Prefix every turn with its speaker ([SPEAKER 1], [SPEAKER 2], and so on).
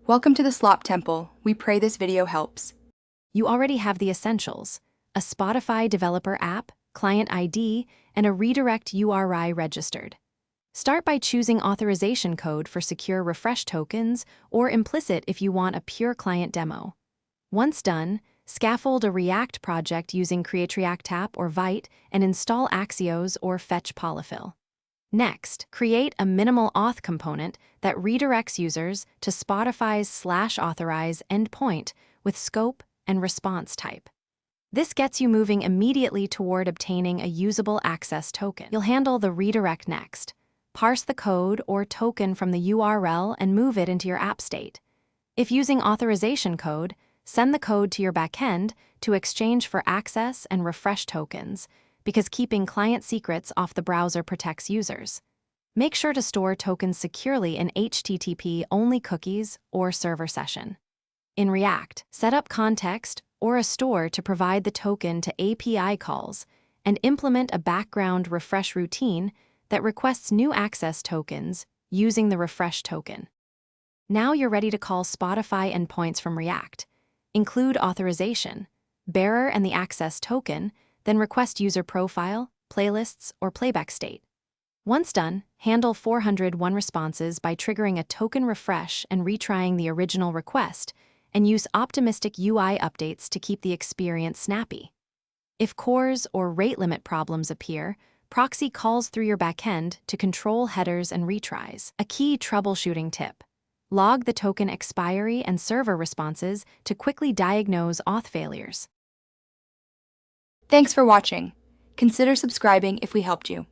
[SPEAKER 1] Welcome to the Slop Temple. We pray this video helps.
[SPEAKER 2] You already have the essentials: a Spotify developer app, client ID, and a redirect URI registered. Start by choosing authorization code for secure refresh tokens or implicit if you want a pure client demo. Once done, scaffold a React project using Create React App or Vite and install Axios or Fetch Polyfill. Next, create a minimal auth component that redirects users to Spotify's /authorize endpoint with scope and response type. This gets you moving immediately toward obtaining a usable access token. You'll handle the redirect next. Parse the code or token from the URL and move it into your app state. If using authorization code, send the code to your backend to exchange for access and refresh tokens, because keeping client secrets off the browser protects users. Make sure to store tokens securely in HTTP-only cookies or server session. In React, set up context or a store to provide the token to API calls and implement a background refresh routine that requests new access tokens using the refresh token. Now you're ready to call Spotify endpoints from React. Include authorization, bearer and the access token, then request user profile, playlists, or playback state. Once done, handle 401 responses by triggering a token refresh and retrying the original request, and use optimistic UI updates to keep the experience snappy. If CORS or rate limit problems appear, proxy calls through your backend to control headers and retries. A key troubleshooting tip: log the token expiry and server responses to quickly diagnose auth failures.
[SPEAKER 1] Thanks for watching. Consider subscribing if we helped you.